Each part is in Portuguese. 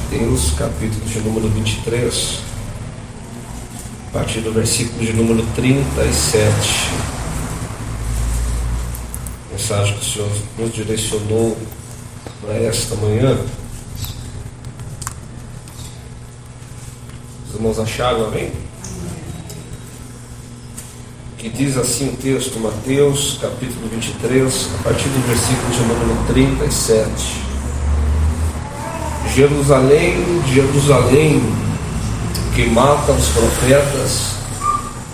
Mateus, capítulo de número 23, a partir do versículo de número 37. Mensagem que o Senhor nos direcionou para esta manhã. Os irmãos acharam, amém? Que diz assim o texto, Mateus, capítulo 23, a partir do versículo de número 37. Jerusalém, Jerusalém, que mata os profetas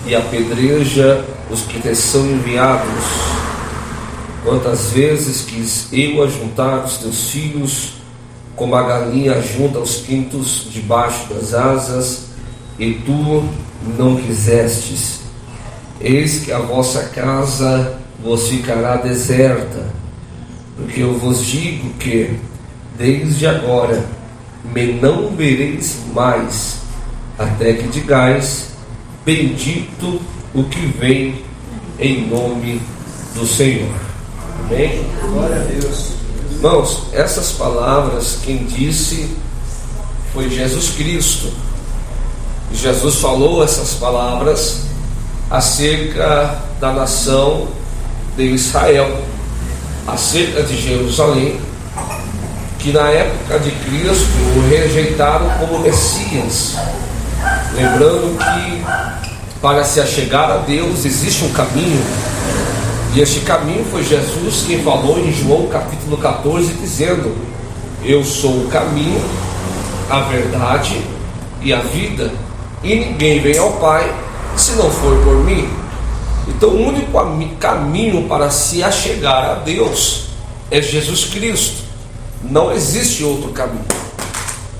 e apedreja os que te são enviados. Quantas vezes quis eu ajuntar os teus filhos, como a galinha ajunta os pintos debaixo das asas, e tu não quisestes. Eis que a vossa casa vos ficará deserta, porque eu vos digo que desde agora me não vereis mais, até que digais: bendito o que vem em nome do Senhor. Amém? Glória a Deus. Irmãos, essas palavras quem disse foi Jesus Cristo. Jesus falou essas palavras acerca da nação de Israel, acerca de Jerusalém, que na época de Cristo o rejeitaram como Messias. Lembrando que para se achegar a Deus existe um caminho, e este caminho foi Jesus quem falou em João capítulo 14, dizendo: eu sou o caminho, a verdade e a vida, e ninguém vem ao Pai se não for por mim. Então o único caminho para se achegar a Deus é Jesus Cristo. Não existe outro caminho.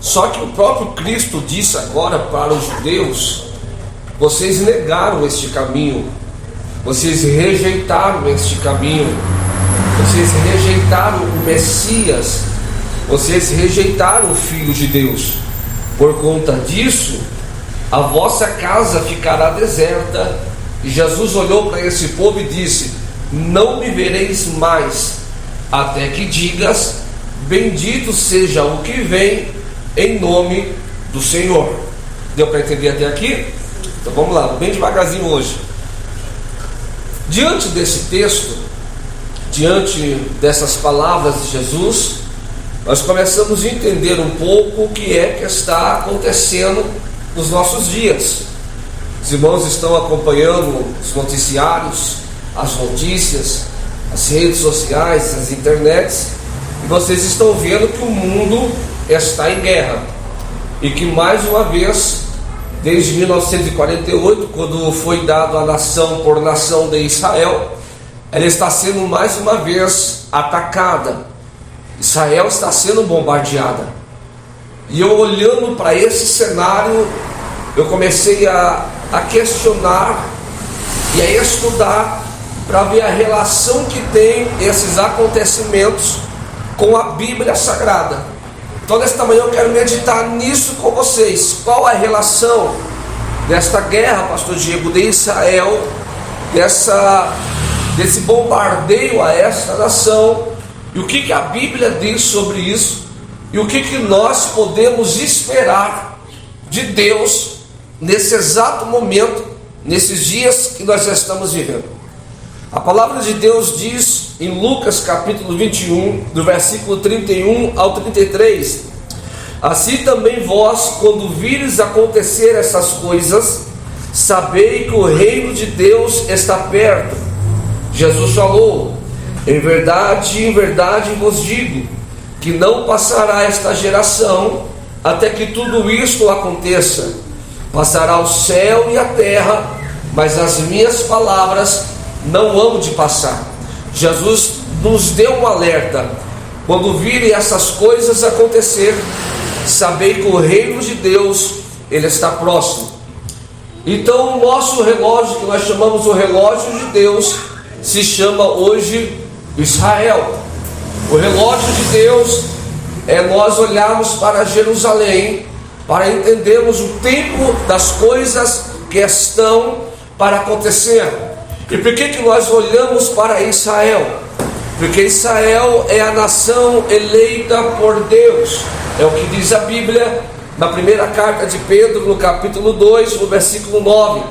Só que o próprio Cristo disse agora para os judeus: vocês negaram este caminho, vocês rejeitaram este caminho, vocês rejeitaram o Messias, vocês rejeitaram o Filho de Deus. Por conta disso, a vossa casa ficará deserta. E Jesus olhou para esse povo e disse: não me vereis mais, até que digas: bendito seja o que vem em nome do Senhor. Deu para entender até aqui? Então vamos lá, bem devagarzinho hoje. Diante desse texto, diante dessas palavras de Jesus, nós começamos a entender um pouco o que é que está acontecendo nos nossos dias. Os irmãos estão acompanhando os noticiários, as notícias, as redes sociais, as internets, e vocês estão vendo que o mundo está em guerra, e que mais uma vez, desde 1948, quando foi dado a nação por nação de Israel, ela está sendo mais uma vez atacada. Israel está sendo bombardeada. E eu, olhando para esse cenário, eu comecei a questionar e a estudar para ver a relação que tem esses acontecimentos com a Bíblia Sagrada. Então nesta manhã eu quero meditar nisso com vocês. Qual a relação desta guerra, pastor Diego, de Israel, desse bombardeio a esta nação, e o que a Bíblia diz sobre isso, e o que nós podemos esperar de Deus nesse exato momento, nesses dias que nós já estamos vivendo. A palavra de Deus diz em Lucas capítulo 21, do versículo 31 ao 33: assim também vós, quando vires acontecer essas coisas, sabei que o reino de Deus está perto. Jesus falou: em verdade vos digo, que não passará esta geração até que tudo isto aconteça. Passará o céu e a terra, mas as minhas palavras não hão de passar. Jesus nos deu um alerta: quando virem essas coisas acontecer, sabei que o reino de Deus, ele está próximo. Então o nosso relógio, que nós chamamos o relógio de Deus, se chama hoje Israel. O relógio de Deus é nós olharmos para Jerusalém, para entendermos o tempo das coisas que estão para acontecer. E por que nós olhamos para Israel? porque Israel é a nação eleita por Deus. É o que diz a Bíblia na primeira carta de Pedro, no capítulo 2, no versículo 9.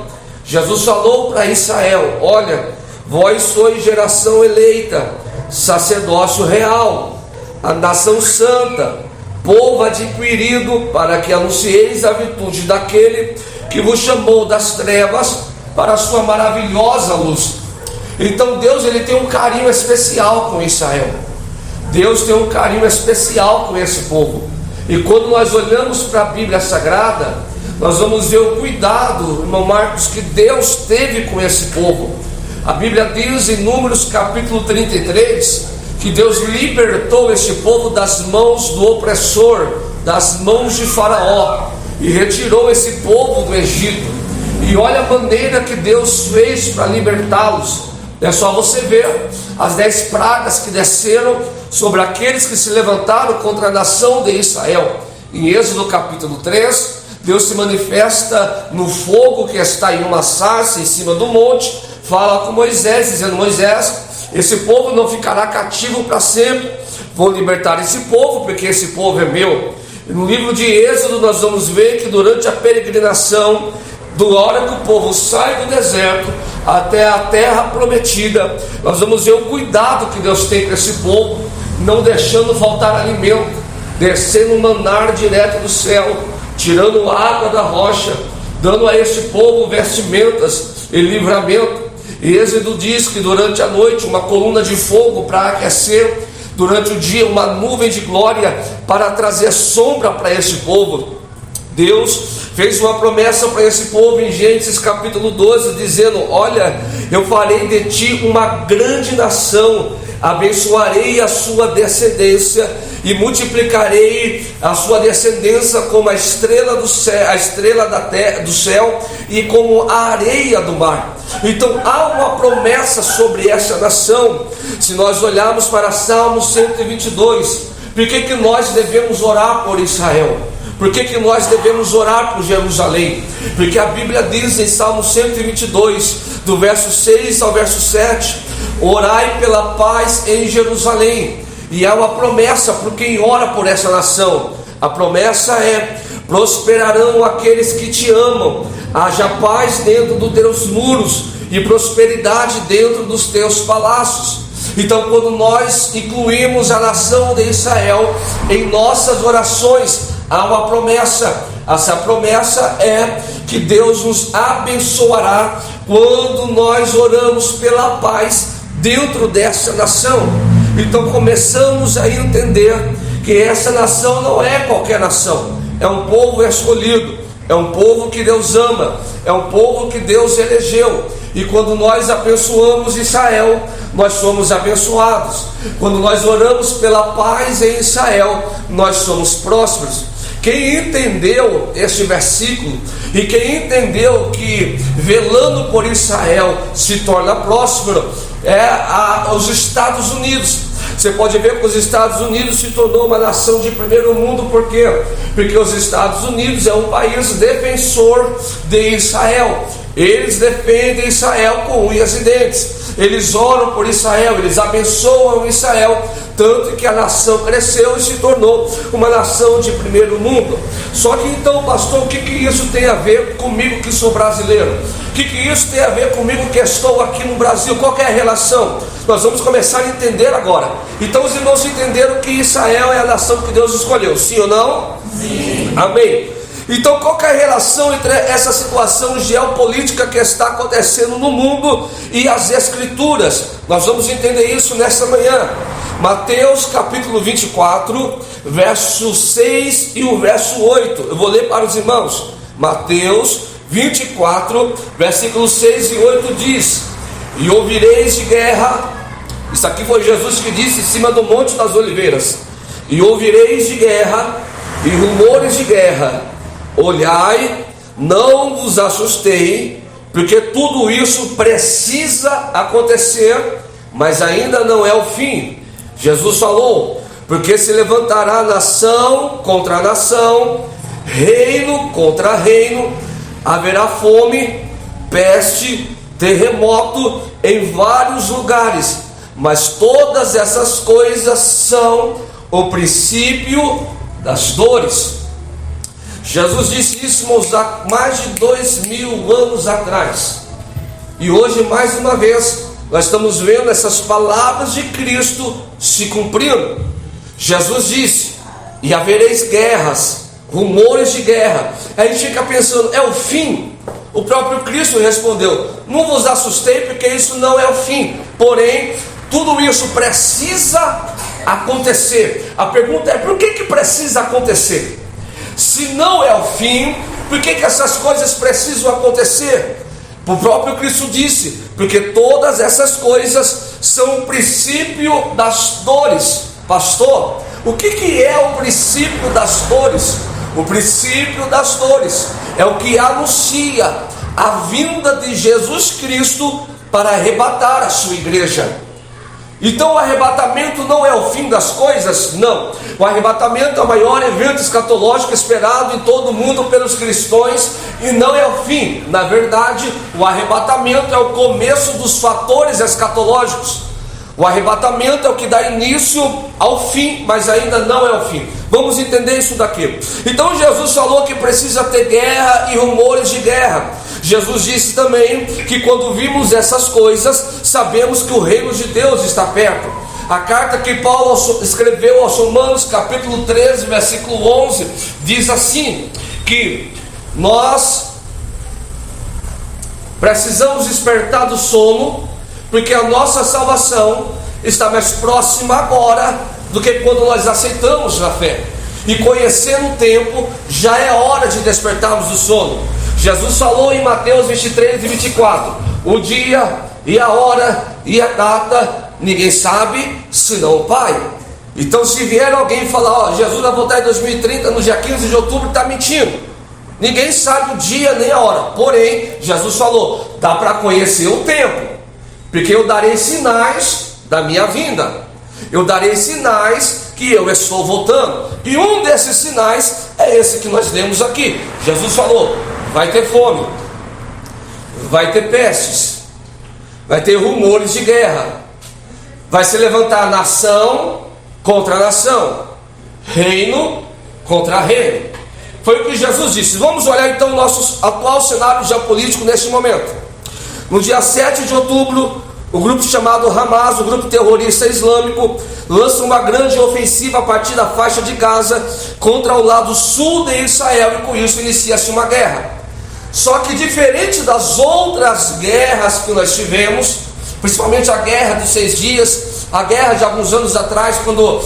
Jesus falou para Israel: olha, vós sois geração eleita, sacerdócio real, a nação santa, povo adquirido, para que anuncieis a virtude daquele que vos chamou das trevas para a sua maravilhosa luz. Então Deus, ele tem um carinho especial com Israel. Deus tem um carinho especial com esse povo. E quando nós olhamos para a Bíblia Sagrada, nós vamos ver o cuidado, irmão Marcos, que Deus teve com esse povo. A Bíblia diz em Números capítulo 33, que Deus libertou este povo das mãos do opressor, das mãos de Faraó, e retirou esse povo do Egito. E olha a maneira que Deus fez para libertá-los. É só você ver as 10 pragas que desceram sobre aqueles que se levantaram contra a nação de Israel. Em Êxodo capítulo 3, Deus se manifesta no fogo que está em uma sarça em cima do monte, fala com Moisés, dizendo: Moisés, esse povo não ficará cativo para sempre, vou libertar esse povo, porque esse povo é meu. No livro de Êxodo nós vamos ver que durante a peregrinação, do hora que o povo sai do deserto até a terra prometida, nós vamos ver o cuidado que Deus tem com esse povo, não deixando faltar alimento, descendo um manar direto do céu, tirando água da rocha, dando a este povo vestimentas e livramento. E Êxodo diz que durante a noite uma coluna de fogo para aquecer, durante o dia uma nuvem de glória para trazer sombra para este povo. Deus fez uma promessa para esse povo em Gênesis capítulo 12, dizendo: olha, eu farei de ti uma grande nação, abençoarei a sua descendência e multiplicarei a sua descendência como a estrela do céu, a estrela da terra, do céu, e como a areia do mar. Então há uma promessa sobre essa nação. Se nós olharmos para Salmo 122, por que nós devemos orar por Israel? Por que nós devemos orar por Jerusalém? Porque a Bíblia diz em Salmo 122, do verso 6 ao verso 7, orai pela paz em Jerusalém. E há uma promessa para quem ora por essa nação. A promessa é: prosperarão aqueles que te amam, haja paz dentro dos teus muros e prosperidade dentro dos teus palácios. Então, quando nós incluímos a nação de Israel em nossas orações, há uma promessa. Essa promessa é que Deus nos abençoará quando nós oramos pela paz dentro dessa nação. Então começamos a entender que essa nação não é qualquer nação, é um povo escolhido, é um povo que Deus ama, é um povo que Deus elegeu. E quando nós abençoamos Israel, nós somos abençoados. Quando nós oramos pela paz em Israel, nós somos prósperos. Quem entendeu este versículo e quem entendeu que velando por Israel se torna próspero é os Estados Unidos. Você pode ver que os Estados Unidos se tornou uma nação de primeiro mundo. Por quê? Porque os Estados Unidos é um país defensor de Israel. Eles defendem Israel com unhas e dentes. Eles oram por Israel, eles abençoam Israel, tanto que a nação cresceu e se tornou uma nação de primeiro mundo. Só que então, pastor, o que isso tem a ver comigo que sou brasileiro? O que isso tem a ver comigo que estou aqui no Brasil? Qual que é a relação? Nós vamos começar a entender agora. Então os irmãos entenderam que Israel é a nação que Deus escolheu, sim ou não? Sim. Amém. Então qual que é a relação entre essa situação geopolítica que está acontecendo no mundo e as Escrituras? Nós vamos entender isso nesta manhã. Mateus capítulo 24, verso 6 e o verso 8. Eu vou ler para os irmãos. Mateus 24, versículos 6 e 8 diz: e ouvireis de guerra. Isso aqui foi Jesus que disse em cima do Monte das Oliveiras: e ouvireis de guerra e rumores de guerra. Olhai, não vos assustei, porque tudo isso precisa acontecer, mas ainda não é o fim. Jesus falou: porque se levantará nação contra nação, reino contra reino, haverá fome, peste, terremoto em vários lugares, mas todas essas coisas são o princípio das dores. Jesus disse isso, irmãos, há mais de 2000 anos atrás. E hoje, mais uma vez, nós estamos vendo essas palavras de Cristo se cumprindo. Jesus disse: e havereis guerras, rumores de guerra. Aí a gente fica pensando, é o fim? O próprio Cristo respondeu: não vos assustei, porque isso não é o fim. Porém, tudo isso precisa acontecer. A pergunta é: por que precisa acontecer? Se não é o fim, por que essas coisas precisam acontecer? O próprio Cristo disse: porque todas essas coisas são o princípio das dores. Pastor, o que é o princípio das dores? O princípio das dores é o que anuncia a vinda de Jesus Cristo para arrebatar a sua igreja. Então o arrebatamento não é o fim das coisas? Não. O arrebatamento é o maior evento escatológico esperado em todo o mundo pelos cristãos e não é o fim. Na verdade, o arrebatamento é o começo dos fatores escatológicos. O arrebatamento é o que dá início ao fim, mas ainda não é o fim. Vamos entender isso daqui. Então Jesus falou que precisa ter guerra e rumores de guerra. Jesus disse também que quando vimos essas coisas, sabemos que o reino de Deus está perto. A carta que Paulo escreveu aos Romanos, capítulo 13, versículo 11, diz assim, que nós precisamos despertar do sono, porque a nossa salvação está mais próxima agora do que quando nós aceitamos na fé. E conhecendo o tempo, já é hora de despertarmos do sono. Jesus falou em Mateus 23 e 24: o dia e a hora e a data ninguém sabe, senão o Pai. Então se vier alguém falar: Jesus vai voltar em 2030 no dia 15 de outubro, está mentindo. Ninguém sabe o dia nem a hora. Porém, Jesus falou: dá para conhecer o tempo, porque eu darei sinais da minha vinda. Eu darei sinais que eu estou voltando. E um desses sinais é esse que nós lemos aqui. Jesus falou: vai ter fome, vai ter pestes, vai ter rumores de guerra, vai se levantar nação contra nação, reino contra reino. Foi o que Jesus disse. Vamos olhar então o nosso atual cenário geopolítico neste momento. No dia 7 de outubro, o grupo chamado Hamas, o grupo terrorista islâmico, lança uma grande ofensiva a partir da faixa de Gaza contra o lado sul de Israel, e com isso inicia-se uma guerra. Só que diferente das outras guerras que nós tivemos, principalmente a guerra dos 6 dias, a guerra de alguns anos atrás, quando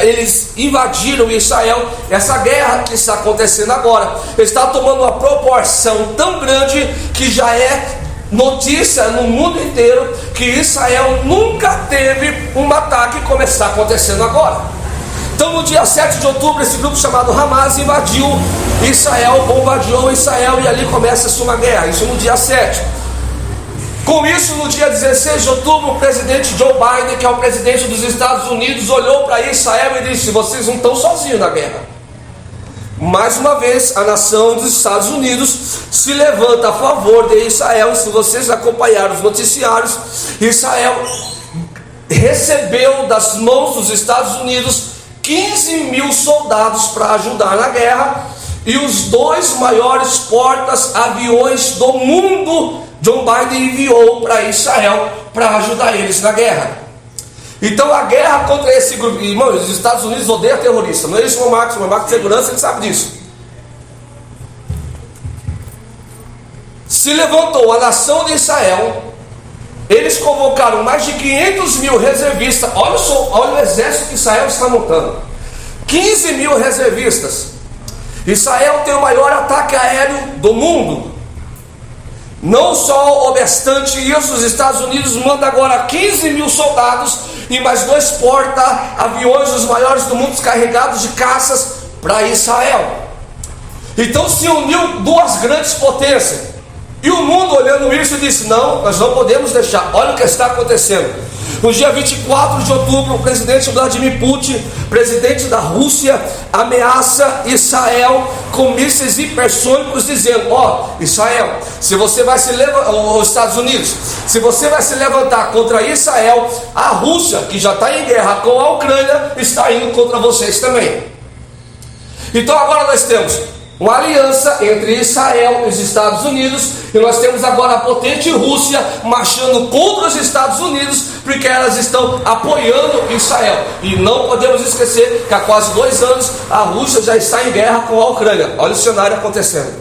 eles invadiram Israel, essa guerra que está acontecendo agora está tomando uma proporção tão grande que já é notícia no mundo inteiro que Israel nunca teve um ataque como está acontecendo agora. Então no dia 7 de outubro, esse grupo chamado Hamas invadiu Israel, bombardeou Israel, e ali começa-se uma guerra. Isso no dia 7. Com isso, no dia 16 de outubro, o presidente Joe Biden, que é o presidente dos Estados Unidos, olhou para Israel e disse: vocês não estão sozinhos na guerra. Mais uma vez, a nação dos Estados Unidos se levanta a favor de Israel. Se vocês acompanharam os noticiários, Israel recebeu das mãos dos Estados Unidos 15 mil soldados para ajudar na guerra, e os 2 maiores portas-aviões do mundo, Joe Biden enviou para Israel para ajudar eles na guerra. Então a guerra contra esse grupo, irmãos, os Estados Unidos odeiam terrorista, não é isso, meu Marcos? Meu Marcos de segurança, ele sabe disso. Se levantou a nação de Israel, eles convocaram mais de 500 mil reservistas. Olha o exército que Israel está montando: 15 mil reservistas. Israel tem o maior ataque aéreo do mundo. Não só obstante isso, os Estados Unidos mandam agora 15 mil soldados e mais 2 porta-aviões, os maiores do mundo, carregados de caças, para Israel. Então se uniu 2 grandes potências. E o mundo olhando isso disse: não, nós não podemos deixar. Olha o que está acontecendo. No dia 24 de outubro, o presidente Vladimir Putin, presidente da Rússia, ameaça Israel com mísseis hipersônicos, dizendo: Israel, se você vai se levantar, os Estados Unidos, se você vai se levantar contra Israel, a Rússia, que já está em guerra com a Ucrânia, está indo contra vocês também. Então agora nós temos uma aliança entre Israel e os Estados Unidos, e nós temos agora a potente Rússia marchando contra os Estados Unidos, porque elas estão apoiando Israel. E não podemos esquecer que há quase 2 anos a Rússia já está em guerra com a Ucrânia. Olha o cenário acontecendo.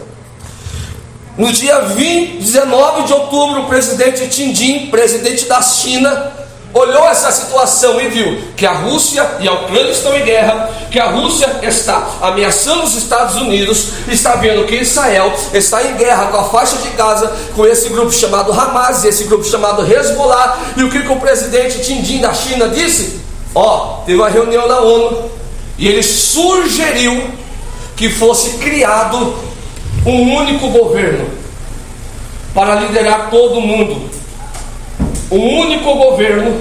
No dia 19 de outubro, o presidente Jinping, presidente da China, olhou essa situação e viu que a Rússia e a Ucrânia estão em guerra, que a Rússia está ameaçando os Estados Unidos, está vendo que Israel está em guerra com a faixa de Gaza, com esse grupo chamado Hamas e esse grupo chamado Hezbollah. E o que o presidente Jinping da China disse? Teve uma reunião na ONU e ele sugeriu que fosse criado um único governo para liderar todo o mundo. Um único governo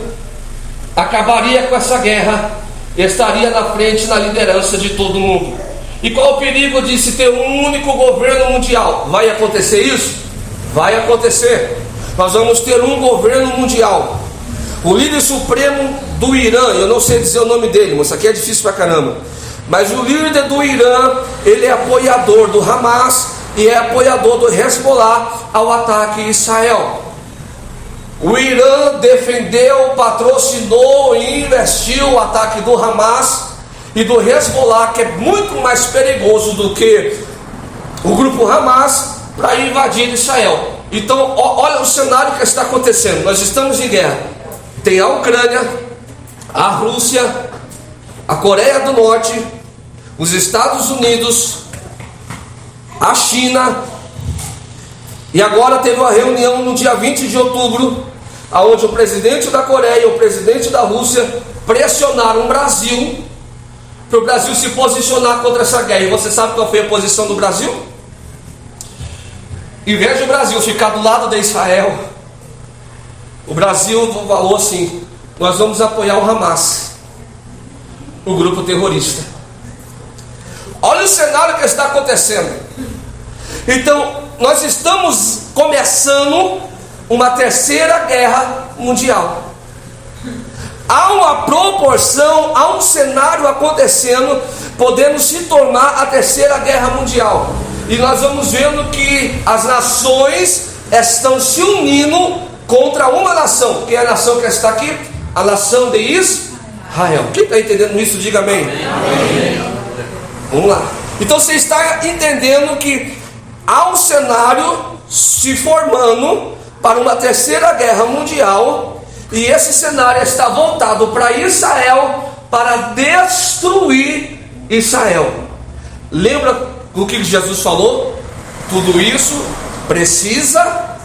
acabaria com essa guerra e estaria na frente, na liderança de todo mundo. E qual o perigo de se ter um único governo mundial? Vai acontecer isso? Vai acontecer. Nós vamos ter um governo mundial. O líder supremo do Irã, eu não sei dizer o nome dele, mas isso aqui é difícil pra caramba, mas o líder do Irã, ele é apoiador do Hamas e é apoiador do Hezbollah ao ataque a Israel. O Irã defendeu, patrocinou e investiu o ataque do Hamas e do Hezbollah, que é muito mais perigoso do que o grupo Hamas, para invadir Israel. Então, olha o cenário que está acontecendo. Nós estamos em guerra. Tem a Ucrânia, a Rússia, a Coreia do Norte, os Estados Unidos, a China. E agora teve uma reunião no dia 20 de outubro, onde o presidente da Coreia e o presidente da Rússia pressionaram o Brasil, para o Brasil se posicionar contra essa guerra. E você sabe qual foi a posição do Brasil? Em vez de o Brasil ficar do lado de Israel, o Brasil falou assim: nós vamos apoiar o Hamas, o grupo terrorista. Olha o cenário que está acontecendo. Então, nós estamos começando uma terceira guerra mundial. Há uma proporção, há um cenário acontecendo, podendo se tornar a terceira guerra mundial. E nós vamos vendo que as nações estão se unindo contra uma nação. Que é a nação que está aqui? A nação de Israel. Quem está entendendo isso, diga amém. Amém. Vamos lá. Então você está entendendo que há um cenário se formando para uma terceira guerra mundial, e esse cenário está voltado para Israel, para destruir Israel. Lembra o que Jesus falou? Tudo isso precisa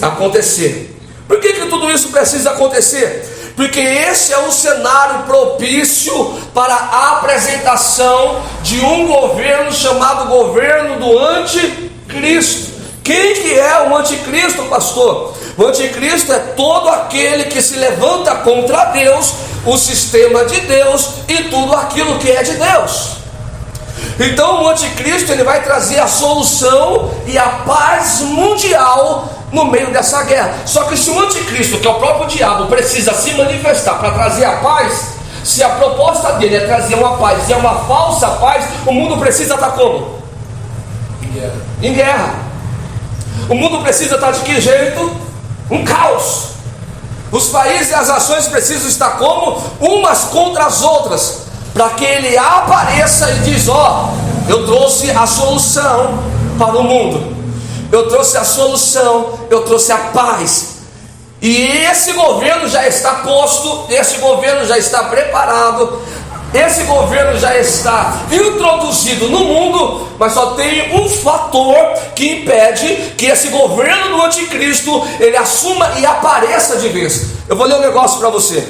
acontecer. Por que tudo isso precisa acontecer? Porque esse é o cenário propício para a apresentação de um governo chamado governo do anticristo. Quem que é o anticristo, pastor? O anticristo é todo aquele que se levanta contra Deus, o sistema de Deus e tudo aquilo que é de Deus. Então o anticristo, ele vai trazer a solução e a paz mundial no meio dessa guerra. Só que se o anticristo, que é o próprio diabo, precisa se manifestar para trazer a paz, se a proposta dele é trazer uma paz e é uma falsa paz, o mundo precisa estar como? Em guerra. O mundo precisa estar de que jeito? Um caos. Os países e as nações precisam estar como? Umas contra as outras, para que ele apareça e diz: eu trouxe a solução para o mundo, eu trouxe a solução, eu trouxe a paz. E esse governo já está posto, esse governo já está preparado, esse governo já está introduzido no mundo, mas só tem um fator que impede que esse governo do anticristo ele assuma e apareça de vez. Eu vou ler um negócio para você.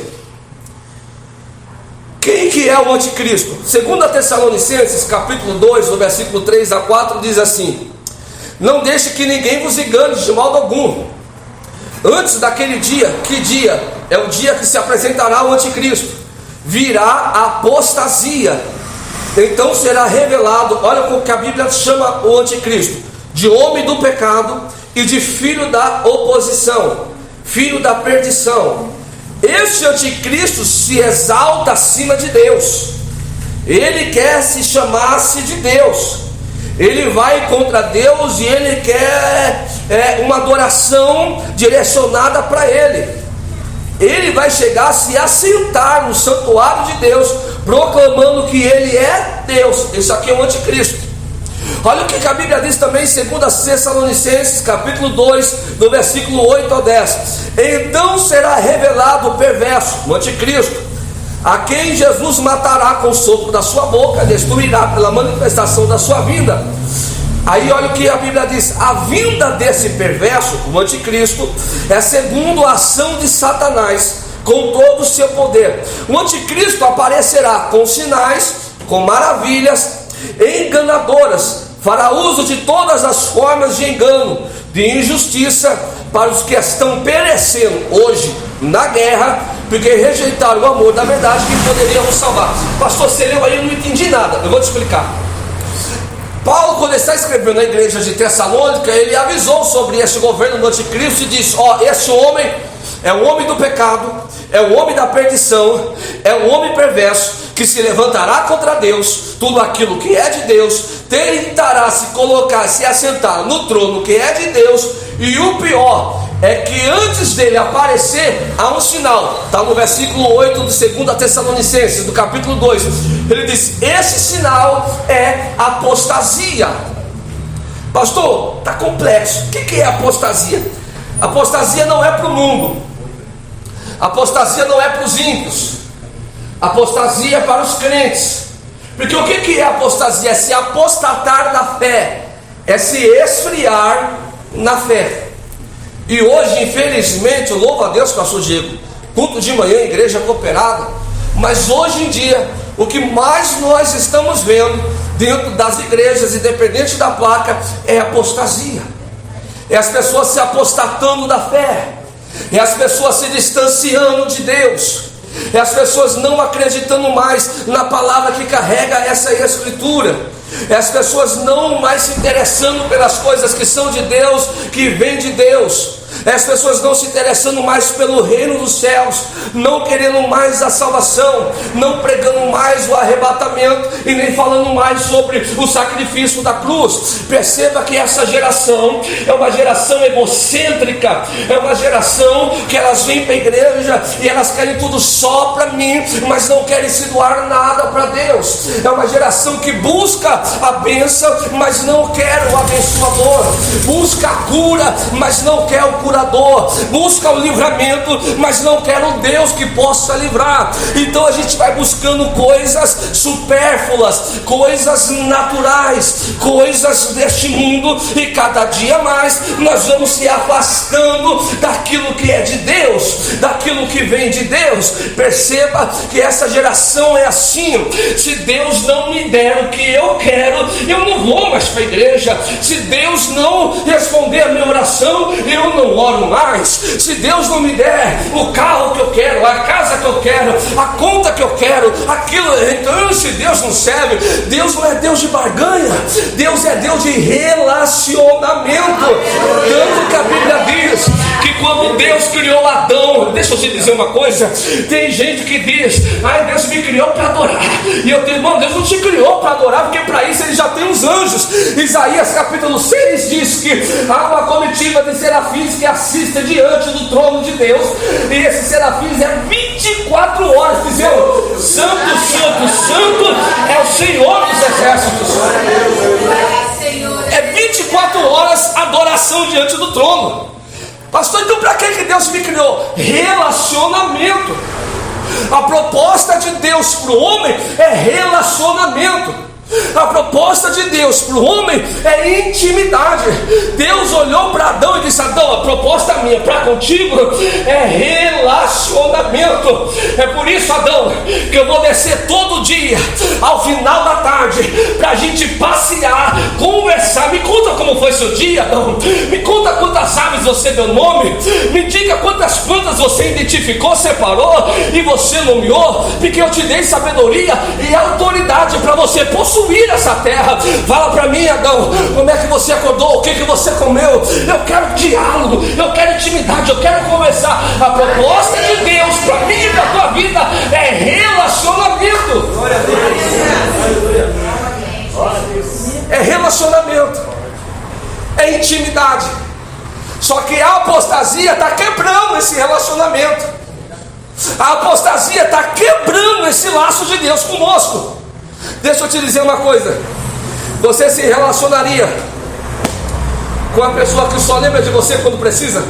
Quem que é o anticristo? 2 Tessalonicenses capítulo 2, no versículo 3 a 4, diz assim: Não deixe que ninguém vos engane de modo algum. Antes daquele dia, que dia? É o dia que se apresentará o anticristo. Virá a apostasia. Então será revelado, olha o que a Bíblia chama o anticristo: de homem do pecado e de filho da oposição, filho da perdição. Este anticristo se exalta acima de Deus. Ele quer se chamar-se de Deus. Ele vai contra Deus e ele quer uma adoração direcionada para ele. Ele vai chegar a se assentar no santuário de Deus, proclamando que ele é Deus. Isso aqui é o anticristo. Olha o que a Bíblia diz também em 2 Tessalonicenses, capítulo 2, do versículo 8 ao 10. Então será revelado o perverso, o anticristo, a quem Jesus matará com o sopro da sua boca, destruirá pela manifestação da sua vinda. Aí olha o que a Bíblia diz: a vinda desse perverso, o anticristo, é segundo a ação de Satanás, com todo o seu poder. O anticristo aparecerá com sinais, com maravilhas enganadoras, fará uso de todas as formas de engano, de injustiça, para os que estão perecendo hoje na guerra, porque rejeitaram o amor da verdade que poderia nos salvar. Pastor, você leu aí, eu não entendi nada. Eu vou te explicar. Paulo, quando ele está escrevendo na igreja de Tessalônica, ele avisou sobre esse governo do anticristo e disse: esse homem é o homem do pecado, é o homem da perdição, é o homem perverso, que se levantará contra Deus. Tudo aquilo que é de Deus tentará se colocar, se assentar no trono que é de Deus. E o pior é que antes dele aparecer, há um sinal. Está no versículo 8 de 2 Tessalonicenses, do capítulo 2. Ele diz: esse sinal é apostasia. Pastor, está complexo. O que é apostasia? Apostasia não é para o mundo. Apostasia não é para os ímpios. Apostasia é para os crentes. Porque o que é apostasia? É se apostatar da fé, é se esfriar na fé. E hoje, infelizmente, louvo a Deus, pastor Diego, culto de manhã, igreja cooperada. Mas hoje em dia, o que mais nós estamos vendo dentro das igrejas, independente da placa, é apostasia. É as pessoas se apostatando da fé, é as pessoas se distanciando de Deus, é as pessoas não acreditando mais na palavra que carrega essa escritura, é as pessoas não mais se interessando pelas coisas que são de Deus, que vêm de Deus. As pessoas não se interessando mais pelo reino dos céus, não querendo mais a salvação, não pregando mais o arrebatamento e nem falando mais sobre o sacrifício da cruz. Perceba que essa geração é uma geração egocêntrica, é uma geração que elas vêm para a igreja e elas querem tudo só para mim, mas não querem se doar nada para Deus. É uma geração que busca a bênção, mas não quer o abençoador, busca a cura, mas não quer o curador, busca o livramento, mas não quer um Deus que possa livrar. Então a gente vai buscando coisas supérfluas, coisas naturais, coisas deste mundo, e cada dia mais nós vamos se afastando daquilo que é de Deus, daquilo que vem de Deus. Perceba que essa geração é assim: se Deus não me der o que eu quero, eu não vou mais para a igreja. Se Deus não responder a minha oração, eu não oro mais. Se Deus não me der o carro que eu quero, a casa que eu quero, a conta que eu quero, aquilo, então se Deus não serve, Deus não é Deus de barganha, Deus é Deus de relacionamento. Tanto que a Bíblia diz que quando Deus criou Adão, deixa eu te dizer uma coisa, tem gente que diz: ai, Deus me criou para adorar. E eu digo: irmão, Deus não te criou para adorar, porque para isso ele já tem os anjos. Isaías capítulo 6 diz que há uma comitiva de serafins que assiste diante do trono de Deus, e esses serafins é 24 horas dizendo: santo, santo, santo é o Senhor dos exércitos. É 24 horas adoração diante do trono. Pastor, então para que Deus me criou? Relacionamento. A proposta de Deus para o homem é relacionamento. A proposta de Deus para o homem é intimidade. Deus olhou para Adão e disse: Adão, a proposta minha para contigo é relacionamento. É por isso, Adão, que eu vou descer todo dia ao final da tarde para a gente passear, conversar. Me conta como foi seu dia, Adão. Me conta quantas aves você deu nome. Me diga quantas plantas você identificou, separou e você nomeou, porque eu te dei sabedoria e autoridade para você possuir essa terra. Fala para mim, Adão, como é que você acordou, o que você comeu? Eu quero diálogo, eu quero intimidade, eu quero conversar. A proposta de Deus para mim e para a tua vida é relacionamento. É relacionamento, é intimidade. Só que a apostasia está quebrando esse relacionamento. A apostasia está quebrando esse laço de Deus conosco. Deixa eu te dizer uma coisa: você se relacionaria com a pessoa que só lembra de você quando precisa?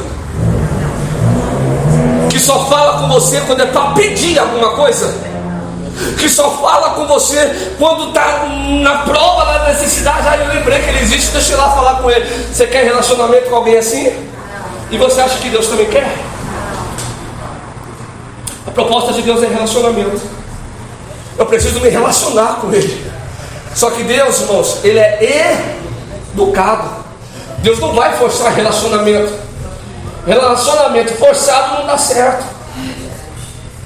Que só fala com você quando é para pedir alguma coisa? Que só fala com você quando está na prova da necessidade? Aí eu lembrei que ele existe, deixa eu ir lá falar com ele. Você quer relacionamento com alguém assim? E você acha que Deus também quer? A proposta de Deus é relacionamento. Eu preciso me relacionar com Ele. Só que Deus, irmãos, Ele é educado. Deus não vai forçar relacionamento. Relacionamento forçado não dá certo.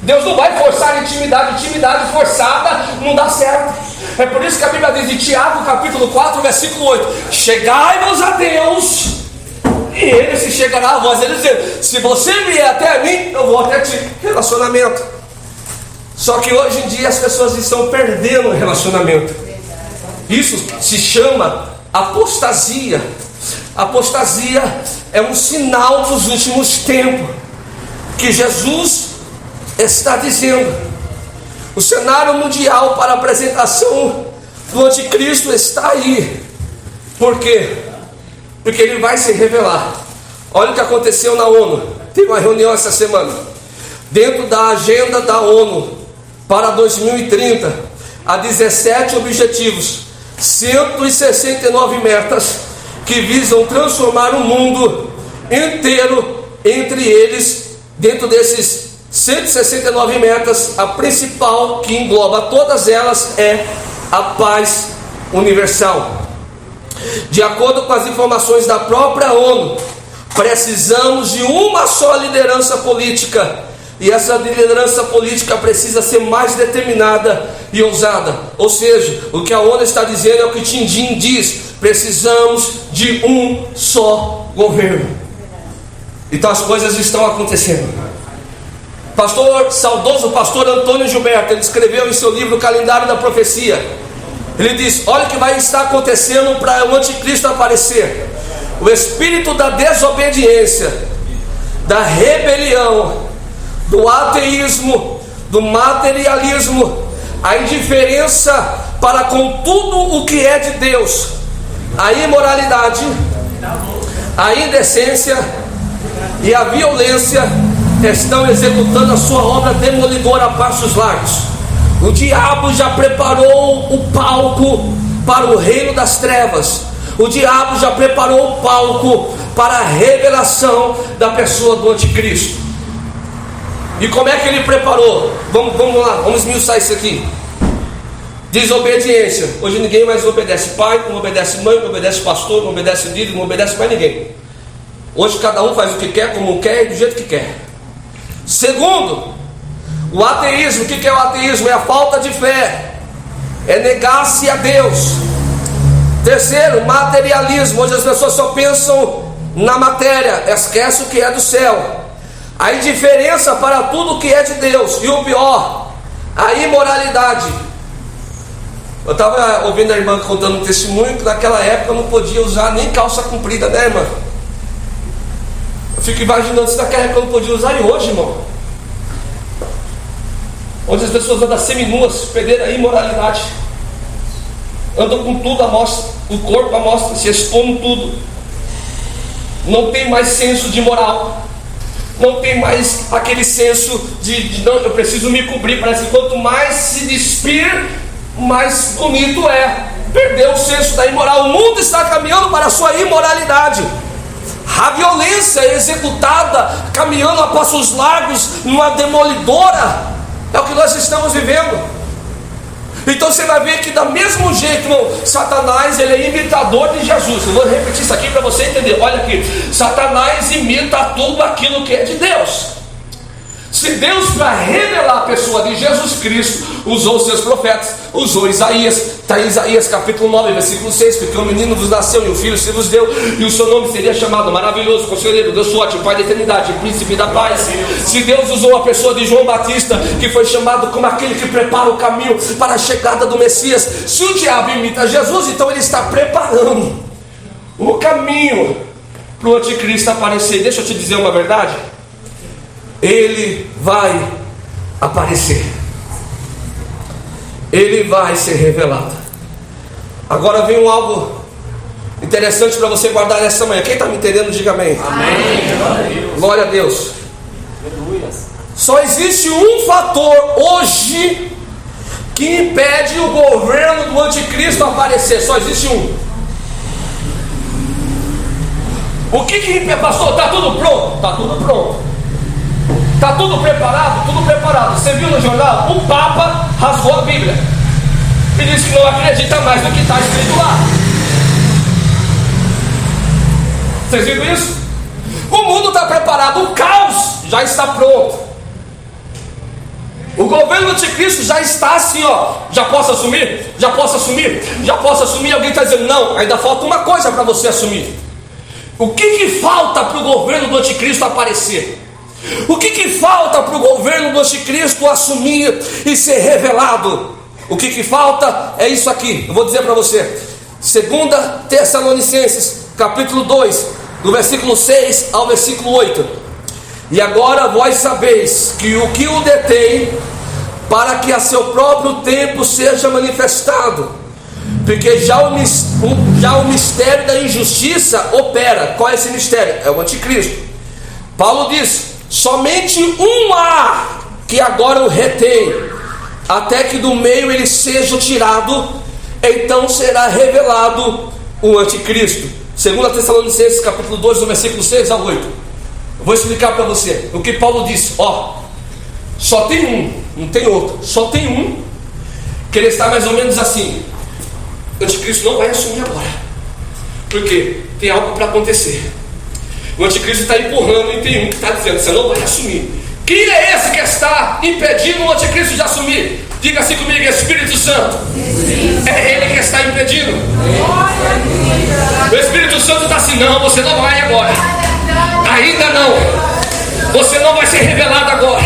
Deus não vai forçar intimidade. Intimidade forçada não dá certo. É por isso que a Bíblia diz em Tiago, capítulo 4, versículo 8: chegai-vos a Deus, e Ele se chegará a vós. Ele diz: se você vier até mim, eu vou até ti. Relacionamento. Só que hoje em dia as pessoas estão perdendo o relacionamento. Isso se chama apostasia. Apostasia é um sinal dos últimos tempos, que Jesus está dizendo. O cenário mundial para a apresentação do anticristo está aí. Por quê? Porque ele vai se revelar. Olha o que aconteceu na ONU. Teve uma reunião essa semana. Dentro da agenda da ONU para 2030, há 17 objetivos, 169 metas que visam transformar o mundo inteiro. Entre eles, dentro desses 169 metas, a principal, que engloba todas elas, é a paz universal. De acordo com as informações da própria ONU, precisamos de uma só liderança política, e essa liderança política precisa ser mais determinada e ousada. Ou seja, o que a ONU está dizendo é o que Tindim diz: precisamos de um só governo. Então as coisas estão acontecendo. Saudoso pastor Antônio Gilberto, ele escreveu em seu livro Calendário da Profecia. Ele diz: olha o que vai estar acontecendo para o anticristo aparecer. O espírito da desobediência, da rebelião, do ateísmo, do materialismo, a indiferença para com tudo o que é de Deus, a imoralidade, a indecência e a violência estão executando a sua obra demolidora a passos largos. O diabo já preparou o palco para o reino das trevas. O diabo já preparou o palco para a revelação da pessoa do anticristo. E como é que ele preparou? Vamos lá, vamos esmiuçar isso aqui. Desobediência. Hoje ninguém mais obedece pai, não obedece mãe, não obedece pastor, não obedece líder, não obedece mais ninguém. Hoje cada um faz o que quer, como quer e do jeito que quer. Segundo, o ateísmo. O que é o ateísmo? É a falta de fé, é negar-se a Deus. Terceiro, materialismo. Hoje as pessoas só pensam na matéria, esquece o que é do céu. A indiferença para tudo que é de Deus. E o pior, a imoralidade. Eu estava ouvindo a irmã contando um testemunho que naquela época não podia usar nem calça comprida, né, irmã? Eu fico imaginando se naquela época eu não podia usar, e hoje, irmão, onde as pessoas andam seminuas, perderam a imoralidade, andam com tudo à mostra, o corpo à mostra, se expondo tudo, não tem mais senso de moral, não tem mais aquele senso de não, eu preciso me cobrir. Parece que quanto mais se despir, mais bonito é. perdeu o senso da imoral. O mundo está caminhando para a sua imoralidade. A violência é executada, caminhando a passos largos, numa demolidora. É o que nós estamos vivendo. Então você vai ver que da mesmo jeito, irmão, Satanás, ele é imitador de Jesus. Eu vou repetir isso aqui para você entender. Olha aqui, Satanás imita tudo aquilo que é de Deus. Se Deus, para revelar a pessoa de Jesus Cristo, usou os seus profetas, usou Isaías, está em Isaías capítulo 9, versículo 6, porque um menino vos nasceu e um filho se vos deu, e o seu nome seria chamado Maravilhoso, Conselheiro, Deus Forte, Pai da Eternidade, Príncipe da Paz. Se Deus usou a pessoa de João Batista, que foi chamado como aquele que prepara o caminho para a chegada do Messias, se o diabo imita Jesus, então ele está preparando o caminho para o anticristo aparecer. Deixa eu te dizer uma verdade. Ele vai aparecer. Ele vai ser revelado. Agora vem algo interessante para você guardar nessa manhã. Quem está me entendendo, diga amém. Amém. Glória a Deus. Só existe um fator hoje que impede o governo do anticristo aparecer. Só existe um. O que impede, pastor? Está tudo pronto? Está tudo pronto. Está tudo preparado? Tudo preparado. Você viu no jornal? O Papa rasgou a Bíblia e disse que não acredita mais no que está escrito lá. Vocês viram isso? O mundo está preparado, o caos já está pronto. O governo do anticristo já está assim, ó. Já posso assumir? Já posso assumir? Já posso assumir? Alguém está dizendo, não, ainda falta uma coisa para você assumir. O que falta para o governo do anticristo aparecer? O que falta para o governo do anticristo assumir e ser revelado? O que falta é isso aqui. Eu vou dizer para você. 2 Tessalonicenses capítulo 2, do versículo 6 ao versículo 8. E agora vós sabeis que o que o detém, para que a seu próprio tempo seja manifestado, porque já o mistério da injustiça opera. Qual é esse mistério? É o anticristo. Paulo diz: somente um há que agora o retém, até que do meio ele seja tirado, então será revelado o anticristo. 2 Tessalonicenses capítulo 2, do versículo 6 a 8. Eu vou explicar para você o que Paulo disse. Só tem um, não tem outro. Só tem um, que ele está mais ou menos assim: o anticristo não vai assumir agora, porque tem algo para acontecer. O anticristo está empurrando e tem um que está dizendo: você não vai assumir. Quem é esse que está impedindo o anticristo de assumir? Diga assim comigo: Espírito Santo. É ele que está impedindo. O Espírito Santo está assim: não, você não vai agora. Ainda não. Você não vai ser revelado agora.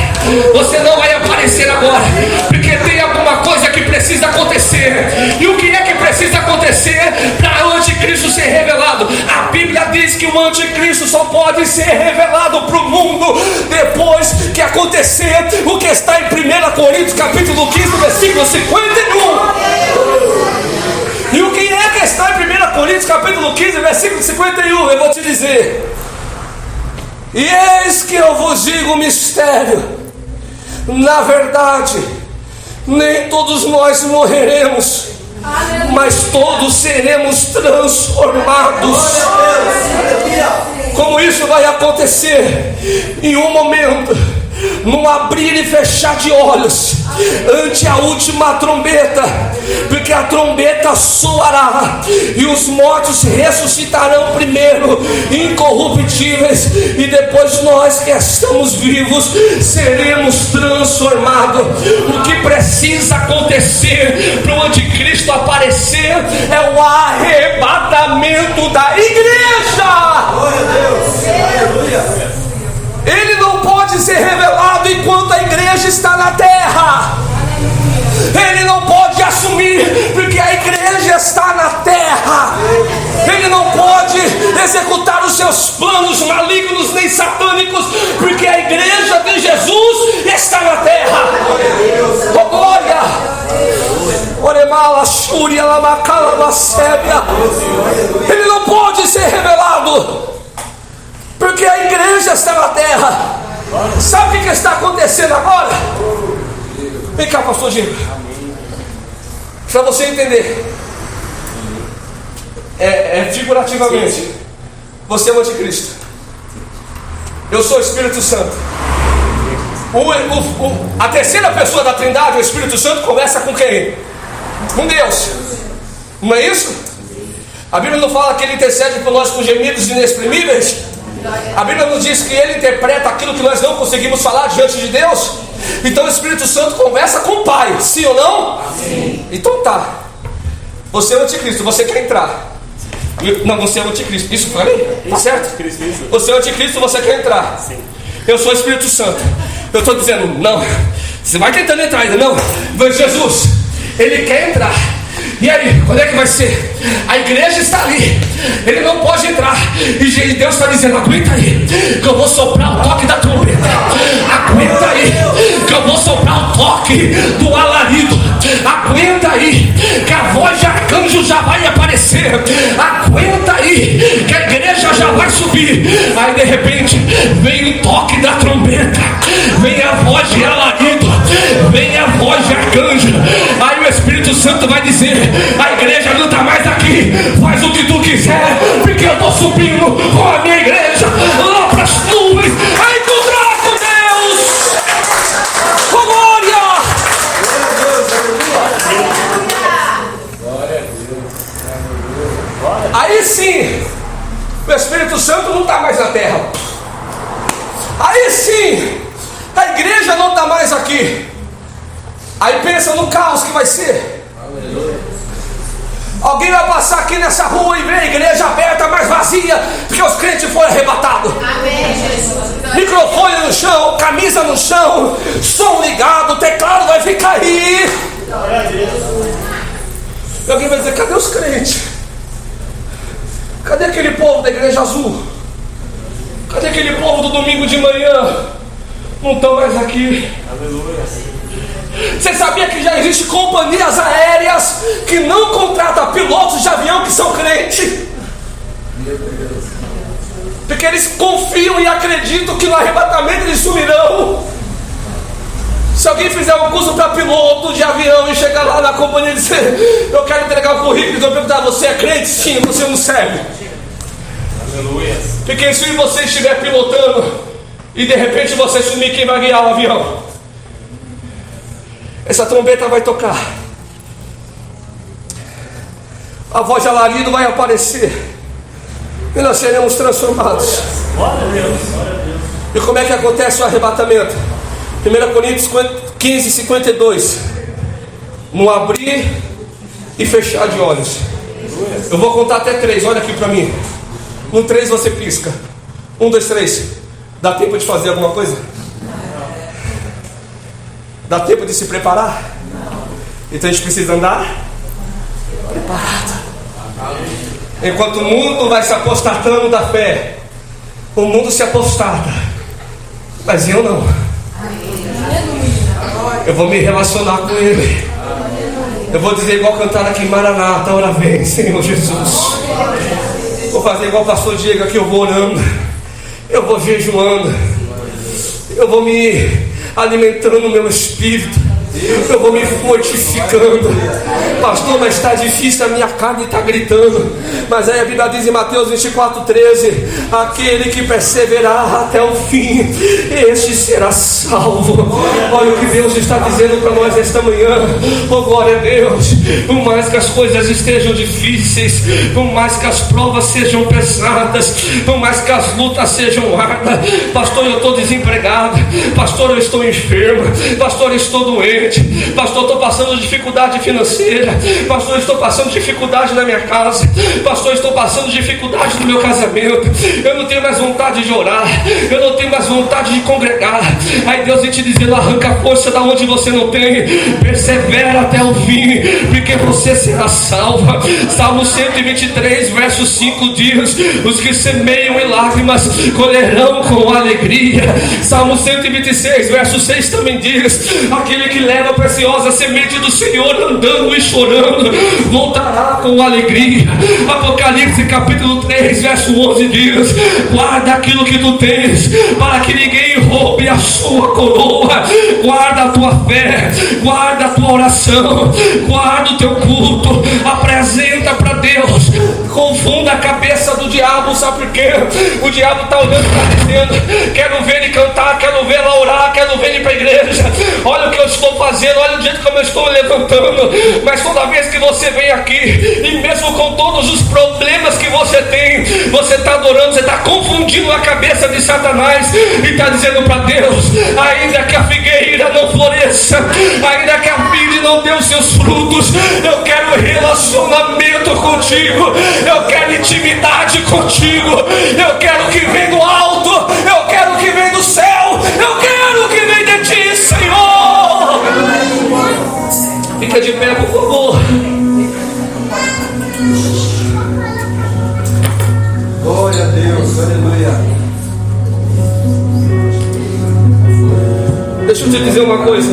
Você não vai aparecer agora, porque tem alguma coisa que precisa acontecer. E o que é que precisa acontecer para o anticristo ser revelado? A Bíblia diz que o anticristo só pode ser revelado para o mundo depois que acontecer o que está em 1 Coríntios capítulo 15, versículo 51. E o que é que está em 1 Coríntios capítulo 15, versículo 51? Eu vou te dizer: e eis que eu vos digo um mistério. Na verdade, nem todos nós morreremos, mas todos seremos transformados. Como isso vai acontecer? Em um momento, num abrir e fechar de olhos, ante a última trombeta, porque a trombeta soará e os mortos ressuscitarão primeiro, incorruptíveis, e depois nós que estamos vivos seremos transformados. O que precisa acontecer para o anticristo aparecer é o arrebatamento da igreja. Glória a Deus. Aleluia. Ele não pode ser revelado enquanto a igreja está na terra. Ele não pode assumir, porque a igreja está na terra. Ele não pode executar os seus planos malignos nem satânicos, porque a igreja de Jesus está na terra. Oh, glória! Ele não pode ser revelado, porque a igreja está na terra. Sabe o que está acontecendo agora? Vem cá, pastor Gino, para você entender. figurativamente. Você é o anticristo. Eu sou o Espírito Santo. A terceira pessoa da Trindade, o Espírito Santo, conversa com quem? Com Deus. Não é isso? A Bíblia não fala que Ele intercede por nós com gemidos inexprimíveis? A Bíblia não diz que Ele interpreta aquilo que nós não conseguimos falar diante de Deus? Então o Espírito Santo conversa com o Pai, sim ou não? Sim. Então tá. Você é o anticristo, você quer entrar. Não, você é o anticristo. Isso falei? Tá certo? Você é o anticristo, você quer entrar. Sim. Eu sou o Espírito Santo. Eu estou dizendo, não. Você vai tentando entrar ainda, não. Mas Jesus, Ele quer entrar. E aí, quando é que vai ser? A igreja está ali. Ele não pode entrar. E Deus está dizendo, aguenta aí, que eu vou soprar o toque da trombeta. Aguenta aí, que eu vou soprar o toque do alarido. Aguenta aí, que a voz de arcanjo já vai aparecer. Aguenta aí, que a igreja já vai subir. Aí de repente vem o toque da trombeta, vem a voz de alarido, vem a voz de arcanjo. Aí o Espírito Santo vai dizer, a igreja não está mais aqui, faz o que tu quiser, porque eu estou subindo com a minha igreja lá para as nuvens, a encontrar com Deus. Oh, glória! Aí sim, o Espírito Santo não está mais na terra. Aí sim, a igreja não está mais aqui. Aí pensa no caos que vai ser. Alguém vai passar aqui nessa rua e ver a igreja aberta, mas vazia, porque os crentes foram arrebatados. Amém, Jesus. Microfone no chão, camisa no chão, som ligado, teclado vai ficar aí. E alguém vai dizer, cadê os crentes? Cadê aquele povo da igreja azul? Cadê aquele povo do domingo de manhã? Não estão mais aqui. Aleluia. Você sabia que já existem companhias aéreas que não contratam pilotos de avião que são crentes? Porque eles confiam e acreditam que no arrebatamento eles sumirão. Se alguém fizer um curso para piloto de avião e chegar lá na companhia e dizer, eu quero entregar o currículo, então eu perguntar, você é crente? Sim, você não serve. Aleluia. Porque se você estiver pilotando e de repente você sumir, quem vai guiar o avião? Essa trombeta vai tocar, a voz de alarido vai aparecer e nós seremos transformados. E como é que acontece o arrebatamento? 1 Coríntios 15, 52. No abrir e fechar de olhos. Eu vou contar até 3, olha aqui para mim. No 3 você pisca. 1, 2, 3. Dá tempo de fazer alguma coisa? Dá tempo de se preparar? Então a gente precisa andar preparado. Enquanto o mundo vai se apostatando da fé, o mundo se apostata, mas eu não. Eu vou me relacionar com Ele. Eu vou dizer igual cantar aqui em Maranata, ora vem, Senhor Jesus. Vou fazer igual o pastor Diego aqui, eu vou orando, eu vou jejuando, eu vou me alimentando o meu espírito, eu vou me mortificando. Pastor, mas está difícil, a minha carne está gritando. Mas aí a Bíblia diz em Mateus 24:13: aquele que perseverar até o fim, este será salvo. Olha o que Deus está dizendo para nós esta manhã. Oh, glória a Deus. Por mais que as coisas estejam difíceis, por mais que as provas sejam pesadas, por mais que as lutas sejam árduas, pastor, eu estou desempregado, pastor, eu estou enfermo, pastor, eu estou doente, pastor, estou passando dificuldade financeira, pastor, estou passando dificuldade na minha casa, pastor, estou passando dificuldade no meu casamento, eu não tenho mais vontade de orar, eu não tenho mais vontade de congregar. Aí Deus vem te dizendo: arranca a força da onde você não tem, persevera até o fim, porque você será salva. Salmo 123 verso 5 diz: os que semeiam em lágrimas colherão com alegria. Salmo 126 verso 6 também diz: aquele que leva a preciosa semente do Senhor andando e chorando voltará com alegria. Apocalipse capítulo 3 verso 11 diz: guarda aquilo que tu tens, para que ninguém roube a sua coroa. Guarda a tua fé, guarda a tua oração, guarda o teu culto, apresenta para Deus com diabo, sabe por quê? O diabo está olhando e está dizendo: quero ver ele cantar, quero ver ela orar, quero ver ele ir para a igreja. Olha o que eu estou fazendo, olha o jeito como eu estou levantando. Mas toda vez que você vem aqui, e mesmo com todos os problemas que você tem, você está adorando, você está confundindo a cabeça de Satanás e está dizendo para Deus: ainda que a figueira não floresça, ainda que a vide não dê os seus frutos, eu quero relacionamento contigo, eu quero intimidade contigo, eu quero que venha do alto, eu quero que venha do céu, eu quero que venha de ti, Senhor. Fica de pé, por favor. Glória a Deus, aleluia. Deixa eu te dizer uma coisa.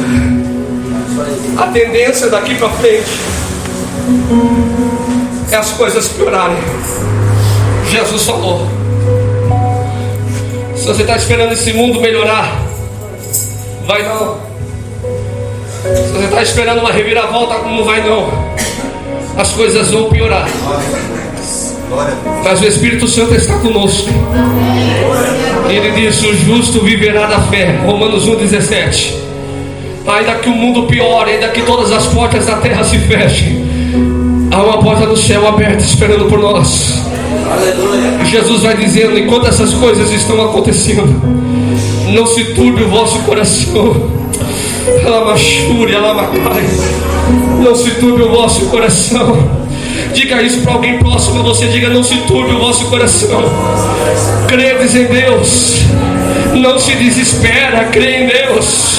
A tendência daqui para frente é as coisas piorarem. Jesus falou: se você está esperando esse mundo melhorar, vai não. Se você está esperando uma reviravolta, não vai não. As coisas vão piorar. Mas o Espírito Santo está conosco. Ele diz: o justo viverá da fé. Romanos 1,17. Ainda que o mundo piore, ainda que todas as portas da terra se fechem, há uma porta do céu aberta esperando por nós. Aleluia. Jesus vai dizendo: enquanto essas coisas estão acontecendo, não se turbe o vosso coração. Não se turbe o vosso coração. Diga isso para alguém próximo a você. Diga: não se turbe o vosso coração. Credes em Deus, não se desespera, crê em Deus.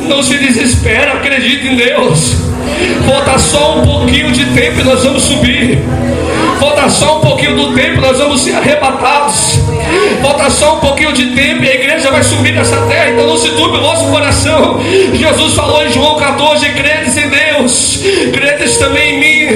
Não se desespera, acredita em Deus. Falta só um pouquinho de tempo e nós vamos subir. Falta só um pouquinho do tempo, nós vamos ser arrebatados. Falta só um pouquinho de tempo e a igreja vai subir nessa terra. Então não se turbe o vosso coração. Jesus falou em João 14: credes em Deus, credes também em mim.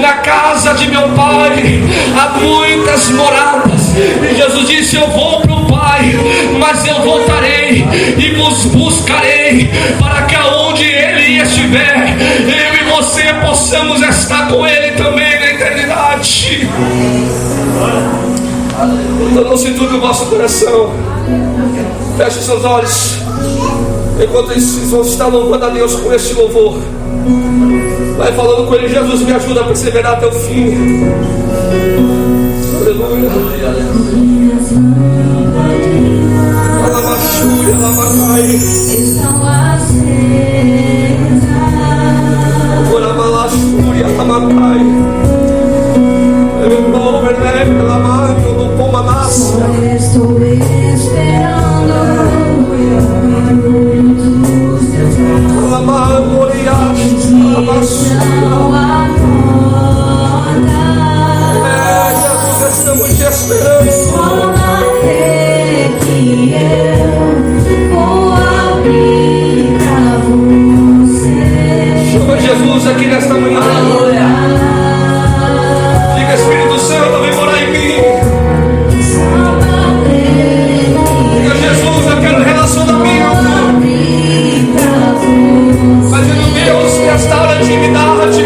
Na casa de meu Pai há muitas moradas. E Jesus disse: eu vou para o Pai, mas eu voltarei e vos buscarei, para que aonde Ele estiver, eu e você possamos estar com Ele também na eternidade. Então não se turbe o vosso coração. Feche seus olhos. Enquanto vocês vão estar louvando a Deus com este louvor, vai falando com Ele: Jesus, me ajuda a perseverar até o fim. Aleluia. Alabachúria, alabacai. Estão acesas. Ora malachúria, alabacai. Eu vou ver pela mão do Pomanassa. Estou esperando os teus braços. Alamagoria, alabachúria. Jesus, estamos te esperando. Até que eu vou abrir pra você. Chama Jesus aqui nesta manhã. Diga: Espírito Santo, vem morar em mim. Diga: Jesus, eu quero relacionamento. Fazendo Deus que restaura a intimidade.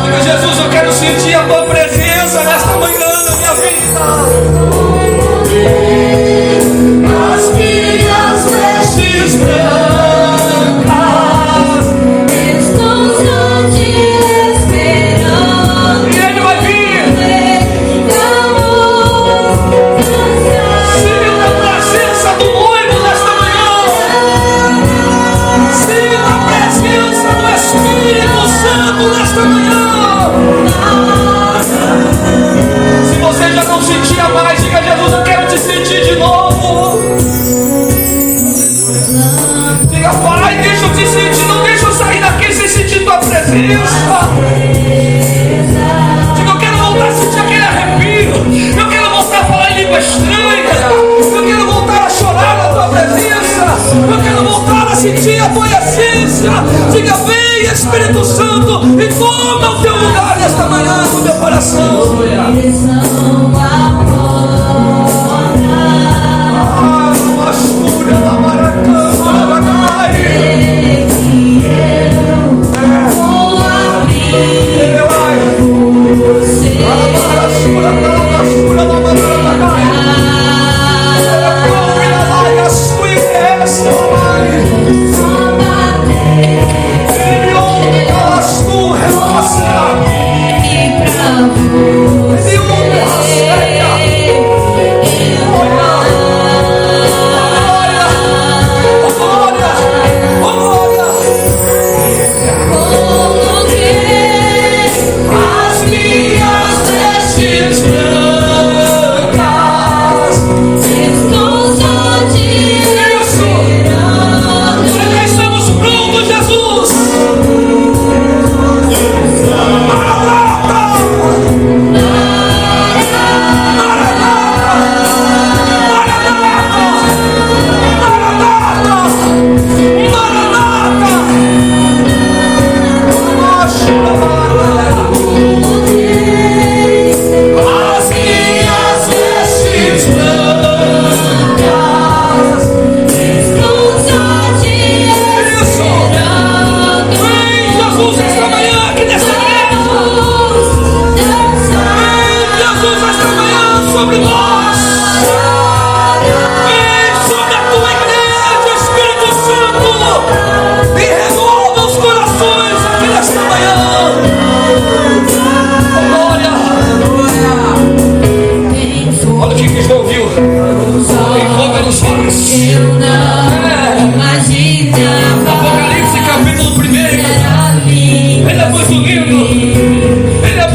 Diga: Jesus, eu quero sentir a tua presença nesta manhã na minha vida. As minhas vestes brancas estão só te esperando. E Ele vai vir. Sinta a presença do noivo nesta manhã. Sinta a presença do Espírito Santo nesta manhã. Se você já não sentia mais, diga: Jesus, eu quero te sentir de novo. Diga: Pai, deixa eu te sentir, não deixa eu sair daqui sem sentir tua presença. Diga: eu quero voltar a sentir aquele arrepio, eu quero voltar a falar em língua estranha, eu quero voltar a chorar na tua presença, eu quero voltar a sentir a tua essência. Diga: vem, Espírito Santo, e toma o teu lugar nesta manhã no meu coração.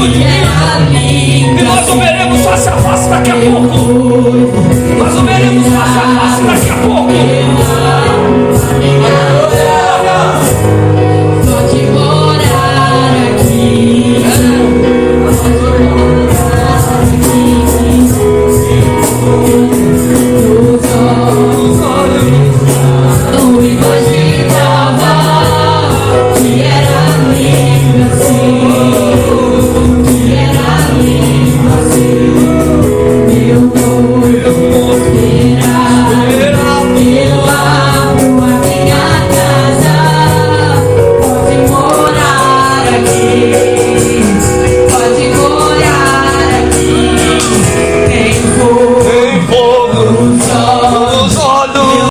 de Cristo. E nós o veremos face a face daqui a pouco.